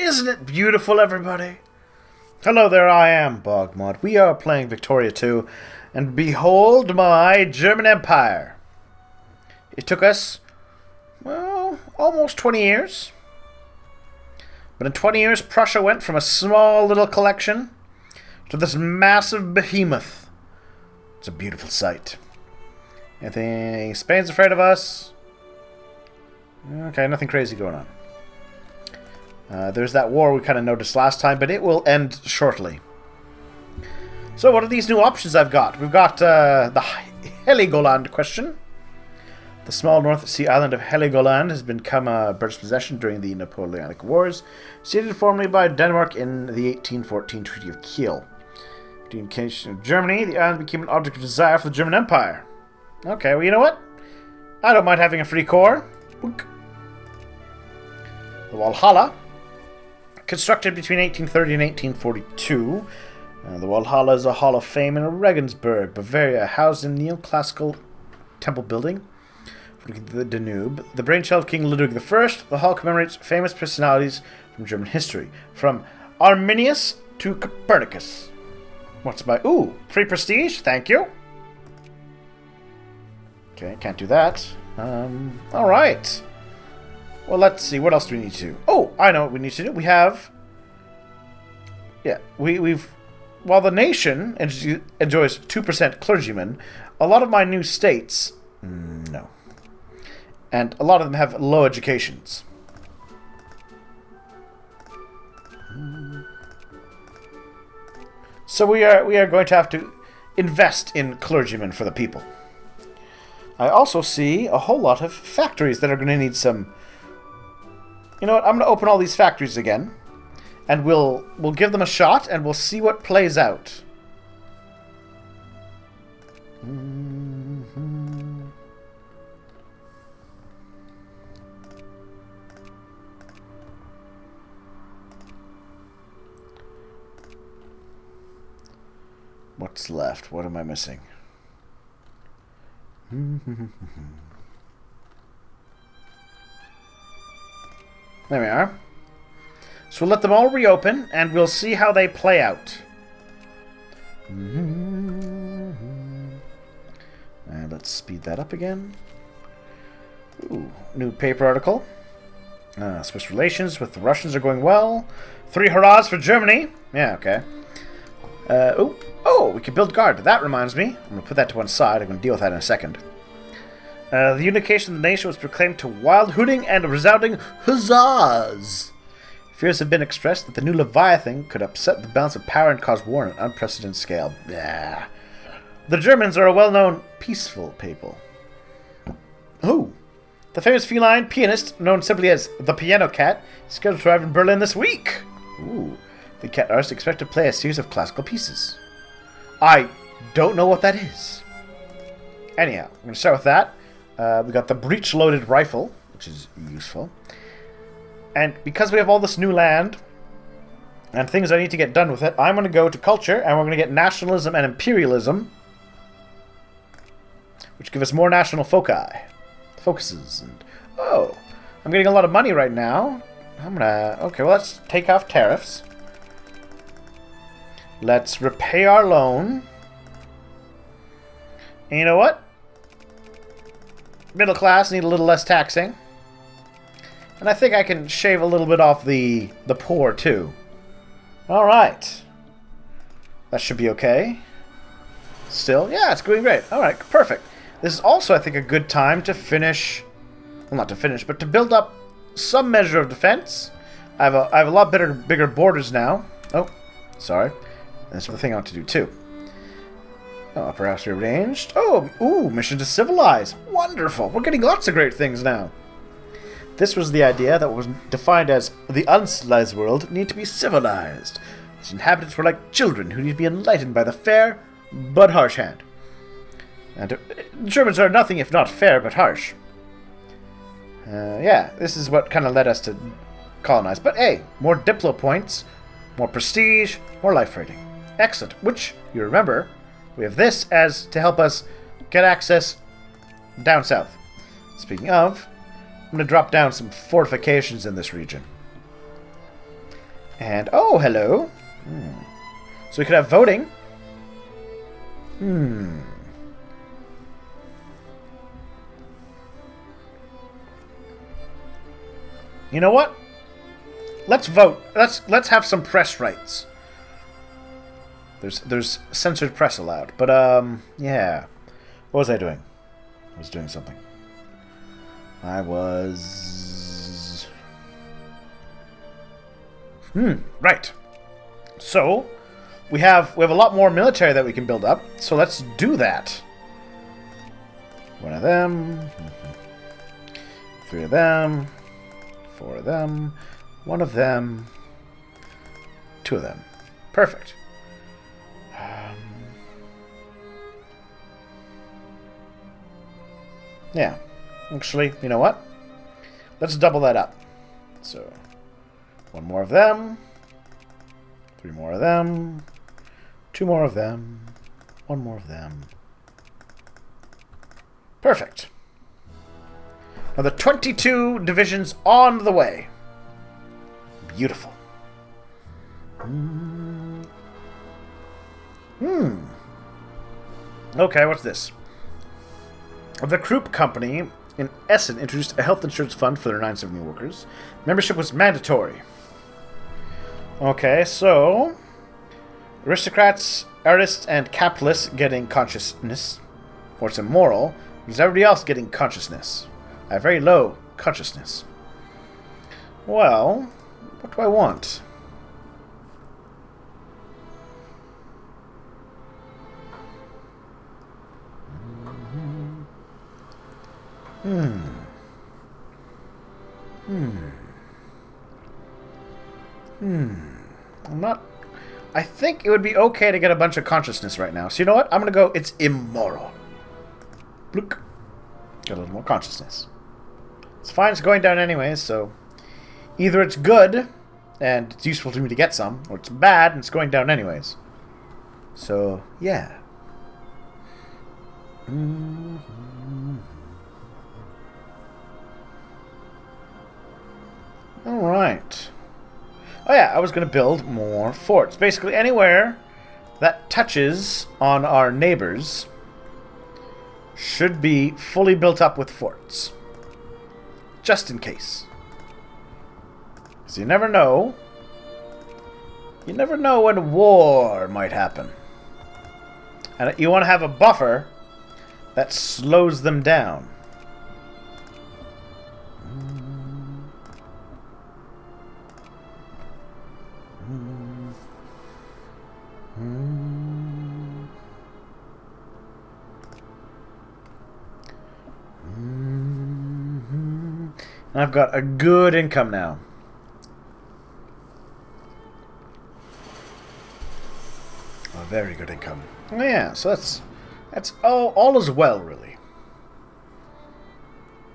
Isn't it beautiful, everybody? Hello there, I am BogMod. We are playing Victoria 2, and behold my German Empire. It took us, well, almost 20 years. But in 20 years, Prussia went from a small little collection to this massive behemoth. It's a beautiful sight. Anything? Spain's afraid of us. Okay, nothing crazy going on. There's that war we kind of noticed last time, but it will end shortly. So what are these new options I've got? We've got the Heligoland question. The small North Sea island of Heligoland has become a British possession during the Napoleonic Wars, ceded formally by Denmark in the 1814 Treaty of Kiel. During the occasion of Germany, the island became an object of desire for the German Empire. Okay, well, you know what? I don't mind having a free corps. Boink. The Walhalla, constructed between 1830 and 1842. The Walhalla is a hall of fame in Regensburg, Bavaria, housed in neoclassical temple building for the Danube. The brainchild of King Ludwig I, the hall commemorates famous personalities from German history, from Arminius to Copernicus. What's my... Ooh, free prestige, thank you. Okay, can't do that. Alright. Well, let's see, what else do we need to do? Oh, I know what we need to do. We have... Yeah, we've... While the nation enjoys 2% clergymen, a lot of my new states... No. And a lot of them have low educations. So we are going to have to invest in clergymen for the people. I also see a whole lot of factories that are going to need some... You know what? I'm going to open all these factories again, and we'll give them a shot, and we'll see what plays out. What's left? What am I missing? There we are. So we'll let them all reopen, and we'll see how they play out. And let's speed that up again. Ooh, new paper article. Swiss relations with the Russians are going well. 3 hurrahs for Germany. Yeah, okay. Oh, we can build guard. That reminds me. I'm going to put that to one side. I'm going to deal with that in a second. The unification of the nation was proclaimed to wild hooting and resounding huzzahs. Fears have been expressed that the new Leviathan could upset the balance of power and cause war on an unprecedented scale. Blah. The Germans are a well-known peaceful people. Oh, the famous feline pianist, known simply as the Piano Cat, is scheduled to arrive in Berlin this week. Ooh, the cat artist expected to play a series of classical pieces. I don't know what that is. Anyhow, I'm going to start with that. We got the breech-loaded rifle, which is useful. And because we have all this new land and things I need to get done with it, I'm going to go to culture, and we're going to get nationalism and imperialism, which give us more national focuses. And oh, I'm getting a lot of money right now. Okay, well, let's take off tariffs. Let's repay our loan. And you know what? Middle class need a little less taxing. And I think I can shave a little bit off the poor, too. Alright. That should be okay. Still? Yeah, it's going great. Alright, perfect. This is also, I think, a good time to finish... Well, not to finish, but to build up some measure of defense. I have a lot bigger borders now. Oh, sorry. That's the thing I want to do, too. Oh, upper house rearranged. Oh, ooh, mission to civilize. Wonderful. We're getting lots of great things now. This was the idea that was defined as the uncivilized world need to be civilized. Its inhabitants were like children who need to be enlightened by the fair but harsh hand. And Germans are nothing if not fair but harsh. Yeah, this is what kind of led us to colonize. But hey, more Diplo points, more prestige, more life rating. Excellent. Which, you remember... We have this as to help us get access down south. Speaking of, I'm going to drop down some fortifications in this region. And, oh, hello. So we could have voting. You know what? Let's vote. Let's have some press rights. There's censored press allowed. But yeah. What was I doing? I was doing something. I was right. So we have a lot more military that we can build up. So let's do that. One of them. 3 of them. 4 of them. 1 of them. 2 of them. Perfect. Yeah. Actually, you know what? Let's double that up. So, 1 more of them. 3 more of them. 2 more of them. 1 more of them. Perfect. Now the 22 divisions on the way. Beautiful. Okay, what's this? The Krupp Company in Essen introduced a health insurance fund for their 970 workers. Membership was mandatory. Okay, so aristocrats, artists, and capitalists getting consciousness. Or it's immoral, because everybody else getting consciousness. I have very low consciousness. Well, what do I want? I'm not... I think it would be okay to get a bunch of consciousness right now. So you know what? I'm going to go, it's immoral. Blook. Get a little more consciousness. It's fine, it's going down anyways, so... Either it's good, and it's useful to me to get some, or it's bad, and it's going down anyways. So, yeah. Alright. Oh yeah, I was going to build more forts. Basically, anywhere that touches on our neighbors should be fully built up with forts. Just in case. Because you never know. You never know when war might happen. And you want to have a buffer that slows them down. And I've got a good income now. A very good income. Oh, yeah, so that's all is well, really.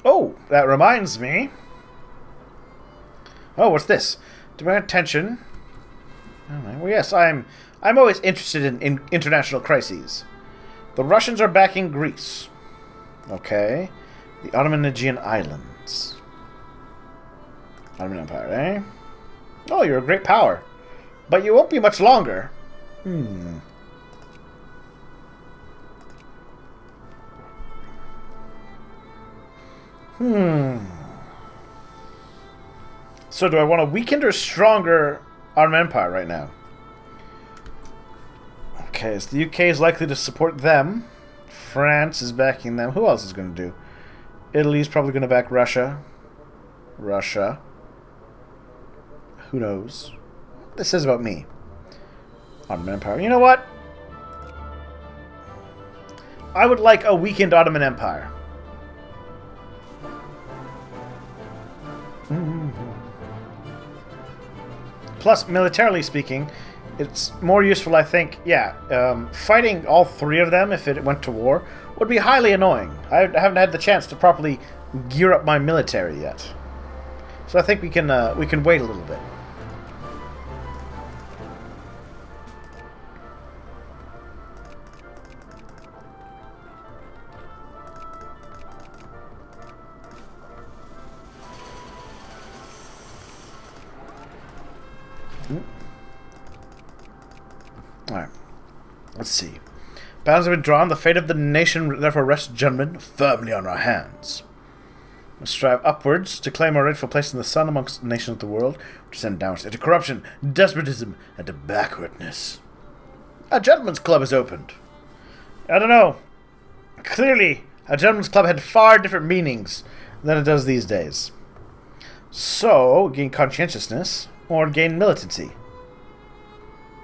Oh, that reminds me. Oh, what's this? Demand attention. Well, yes, I'm always interested in international crises. The Russians are backing Greece. Okay. The Ottoman Aegean Islands. Ottoman Empire, eh? Oh, you're a great power. But you won't be much longer. So do I want a weakened or stronger Ottoman Empire right now? Okay, so the UK is likely to support them. France is backing them. Who else is going to do? Italy's probably going to back Russia. Russia. Who knows? What this says about me. Ottoman Empire. You know what? I would like a weakened Ottoman Empire. Plus, militarily speaking, it's more useful, I think. Yeah, fighting all 3 of them if it went to war would be highly annoying. I haven't had the chance to properly gear up my military yet. So I think we can wait a little bit. Alright. Let's see. Bounds have been drawn. The fate of the nation therefore rests, gentlemen, firmly on our hands. We must strive upwards to claim our rightful place in the sun amongst the nations of the world, to send downwards into corruption, despotism, and to backwardness. A gentleman's club is opened. I don't know. Clearly, a gentleman's club had far different meanings than it does these days. So, gain conscientiousness or gain militancy.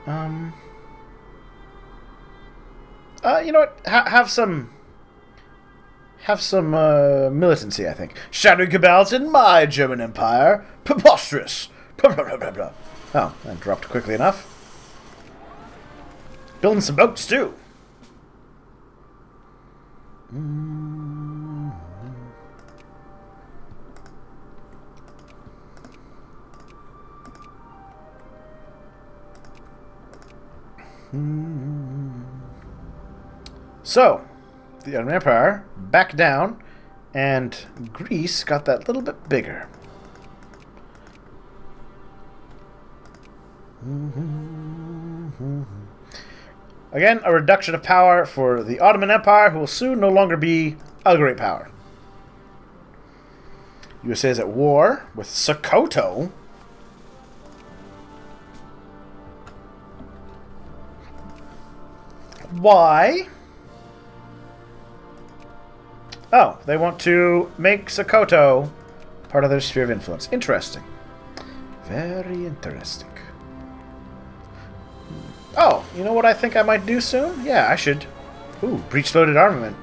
You know what? Have some militancy, I think. Shattering cabals in my German Empire. Preposterous. Blah, blah, blah, blah, blah. Oh, that dropped quickly enough. Building some boats, too. So, the Ottoman Empire back down, and Greece got that little bit bigger. Again, a reduction of power for the Ottoman Empire, who will soon no longer be a great power. USA is at war with Sokoto. Why? Oh, they want to make Sokoto part of their sphere of influence. Interesting. Very interesting. Oh, you know what I think I might do soon? Yeah, I should. Ooh, breech-loaded armament.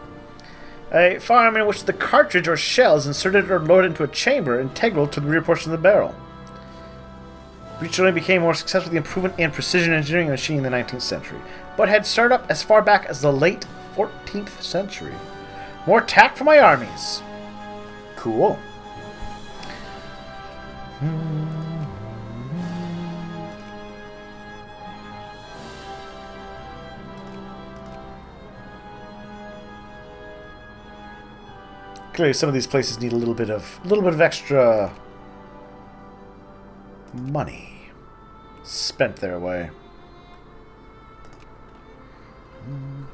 A firearm in which the cartridge or shell is inserted or loaded into a chamber integral to the rear portion of the barrel. Breech-loading became more successful with the improvement in precision engineering machining in the 19th century, but had started up as far back as the late 14th century. More tact for my armies. Cool. Clearly, some of these places need a little bit of extra money spent their way.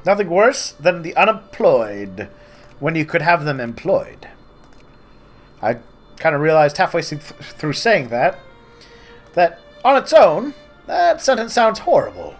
Nothing worse than the unemployed when you could have them employed. I kind of realized halfway through saying that on its own, that sentence sounds horrible.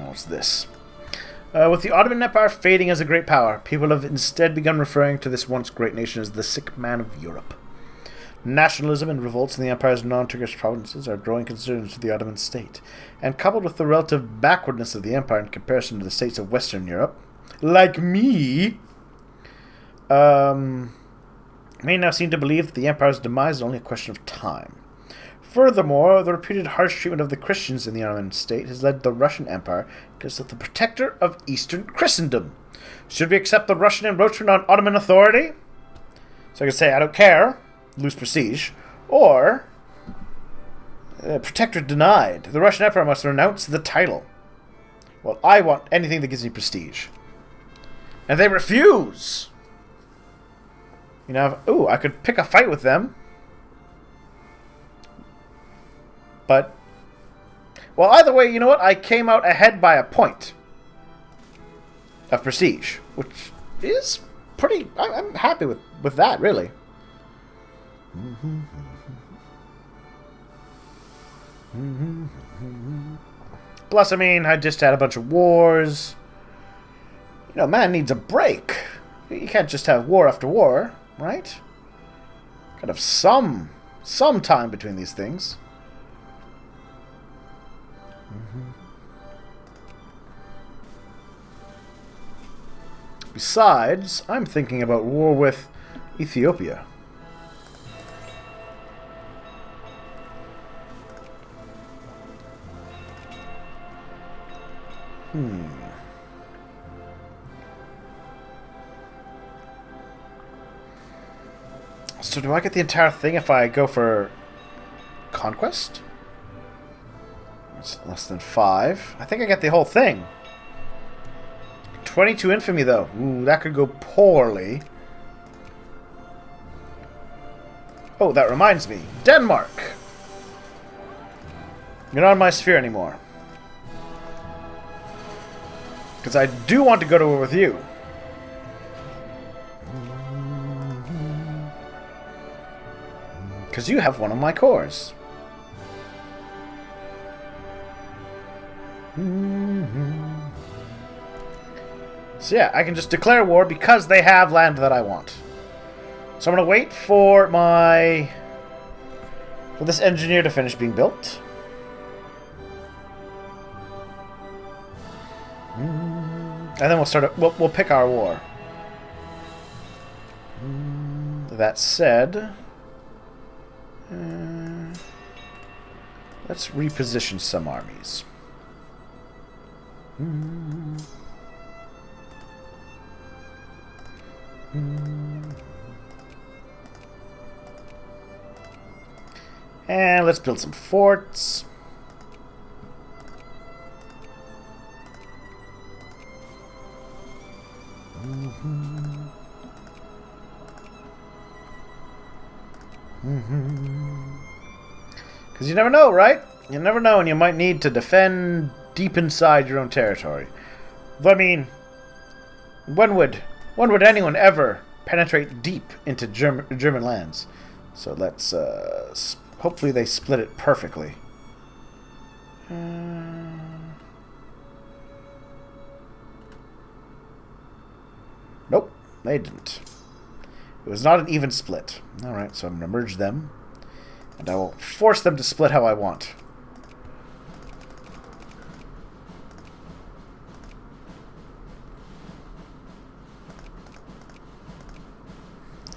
What's this? With the Ottoman Empire fading as a great power, people have instead begun referring to this once great nation as the sick man of Europe. Nationalism and revolts in the empire's non-Turkish provinces are growing concerns to the Ottoman state, and coupled with the relative backwardness of the empire in comparison to the states of Western Europe, like me, may now seem to believe that the empire's demise is only a question of time. Furthermore, the repeated harsh treatment of the Christians in the Ottoman state has led the Russian Empire to as the protector of Eastern Christendom. Should we accept the Russian encroachment on Ottoman authority? So I can say, I don't care, lose prestige, or protectorate denied. The Russian Empire must renounce the title. Well, I want anything that gives me prestige. And they refuse! You know, ooh, I could pick a fight with them. But, well, either way, you know what? I came out ahead by a point of prestige, which is pretty... I'm happy with that, really. Plus, I mean, I just had a bunch of wars. You know, man needs a break. You can't just have war after war, right? Gotta have some time between these things. Besides, I'm thinking about war with Ethiopia. So do I get the entire thing if I go for conquest? It's less than 5. I think I get the whole thing. 22 infamy, though. Ooh, that could go poorly. Oh, that reminds me. Denmark! You're not in my sphere anymore. Because I do want to go to war with you. Because you have one of my cores. So yeah, I can just declare war because they have land that I want. So I'm going to wait for this engineer to finish being built. And then we'll start. We'll pick our war. That said, let's reposition some armies. And let's build some forts. Because you never know, right? You never know, and you might need to defend deep inside your own territory. I mean, when would anyone ever penetrate deep into German lands? So let's hopefully they split it perfectly. Nope, they didn't. It was not an even split. Alright, so I'm going to merge them. And I will force them to split how I want.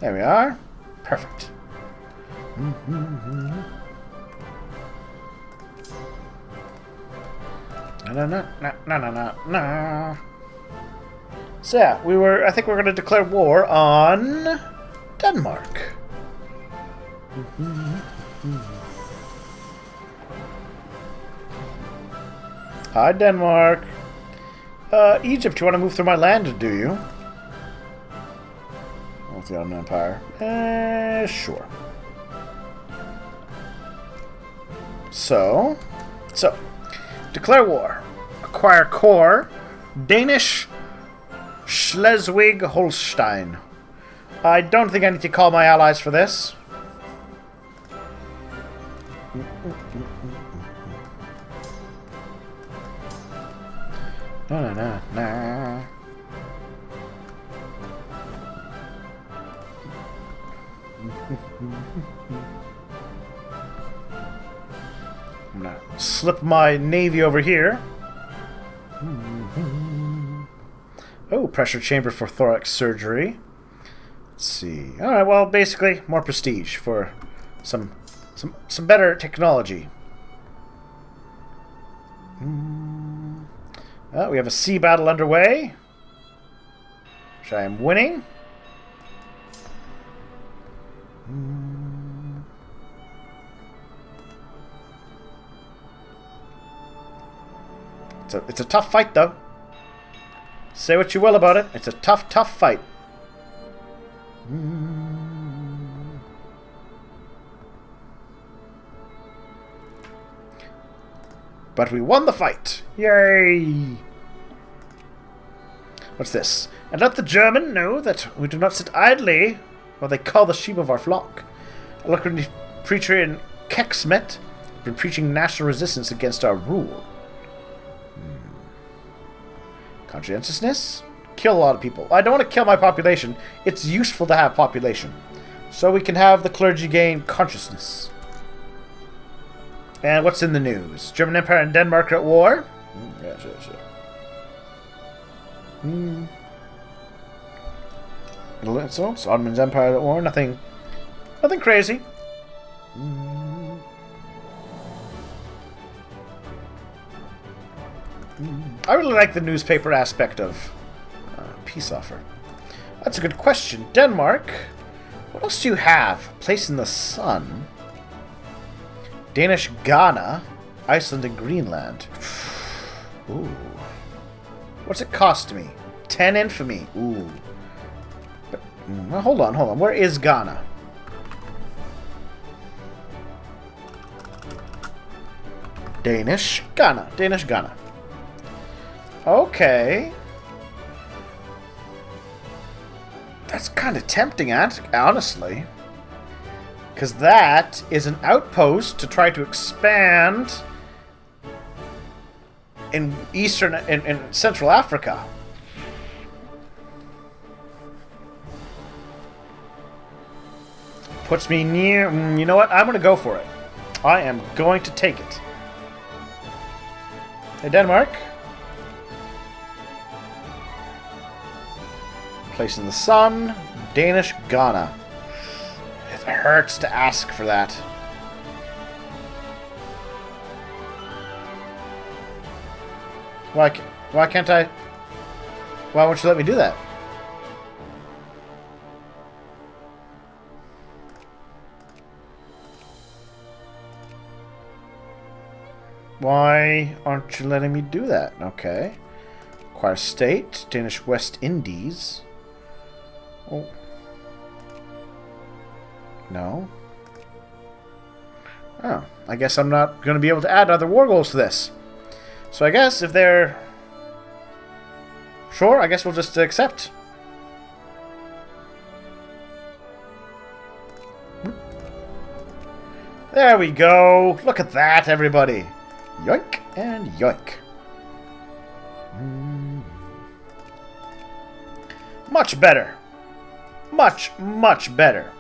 There we are. Perfect. No. So yeah, I think we're going to declare war on Denmark. Hi, Denmark. Egypt, you want to move through my land, do you? What's the Ottoman Empire? Sure. So, declare war. Acquire core. Danish Schleswig-Holstein. I don't think I need to call my allies for this. No. I'm gonna slip my navy over here. Oh, pressure chamber for thorax surgery. Let's see. All right, well, basically more prestige for some better technology. We have a sea battle underway, which I am winning. It's a tough fight, though. Say what you will about it. It's a tough fight. But we won the fight. Yay! What's this? And let the German know that we do not sit idly while they call the sheep of our flock. A local preacher in Keksmet has been preaching national resistance against our rule. Conscientiousness? Kill a lot of people. I don't want to kill my population. It's useful to have population. So we can have the clergy gain consciousness. And what's in the news? German Empire and Denmark are at war? Yeah, sure. So Ottoman Empire at war. Nothing crazy. I really like the newspaper aspect of peace offer. That's a good question. Denmark. What else do you have? Place in the sun. Danish Ghana. Iceland and Greenland. Ooh. What's it cost me? 10 infamy. Ooh. But, well, hold on. Where is Ghana? Danish Ghana. Okay. That's kind of tempting, honestly. Because that is an outpost to try to expand in Eastern and Central Africa. Puts me near... You know what? I'm going to go for it. I am going to take it. Hey, Denmark. Place in the sun. Danish Ghana. It hurts to ask for that. Why can't I... Why won't you let me do that? Why aren't you letting me do that? Okay. Acquire state. Danish West Indies. Oh. No. Oh. I guess I'm not going to be able to add other war goals to this. So I guess if they're... Sure, I guess we'll just accept. There we go. Look at that, everybody. Yoink and yoink. Much better. Much, much better.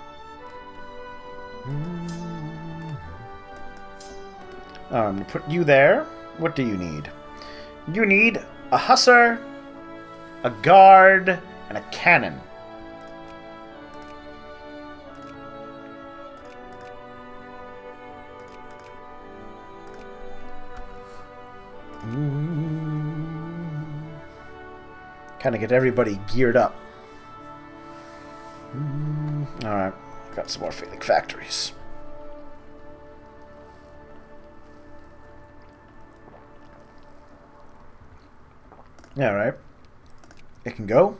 I'm going to put you there. What do you need? You need a hussar, a guard, and a cannon. Kind of get everybody geared up. Alright, got some more failing factories. Alright, it can go.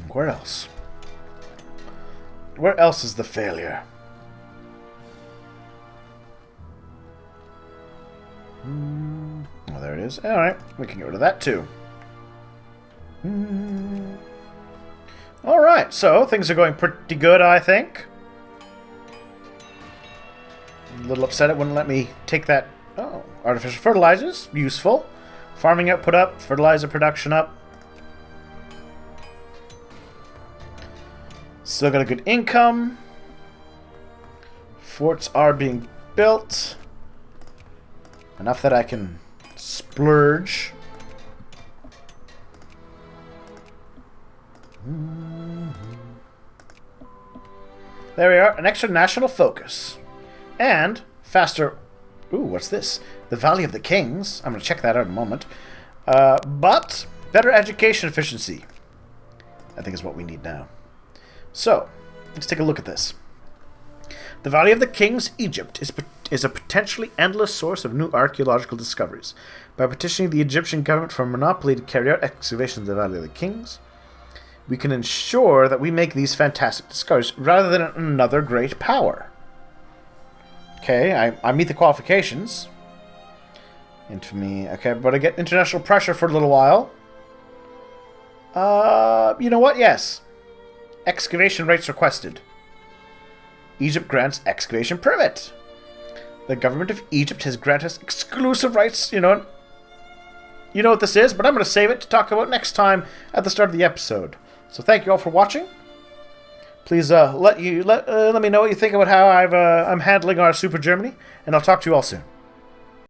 Where else? Where else is the failure? Oh, there it is. Alright, we can get rid of that too. Alright, so things are going pretty good, I think. A little upset it wouldn't let me take that. Oh, artificial fertilizers, useful. Farming output up, fertilizer production up. Still got a good income. Forts are being built. Enough that I can splurge. There we are. An extra national focus. And faster... Ooh, what's this? The Valley of the Kings. I'm going to check that out in a moment. But better education efficiency, I think, is what we need now. So, let's take a look at this. The Valley of the Kings, Egypt, is a potentially endless source of new archaeological discoveries. By petitioning the Egyptian government for a monopoly to carry out excavations in the Valley of the Kings, we can ensure that we make these fantastic discoveries rather than another great power. Okay, I meet the qualifications. Infamy. Okay, but I get international pressure for a little while. You know what? Yes. Excavation rights requested. Egypt grants excavation permit. The government of Egypt has granted us exclusive rights. You know what this is, but I'm going to save it to talk about next time at the start of the episode. So thank you all for watching. Please let me know what you think about how I'm handling our Super Germany, and I'll talk to you all soon.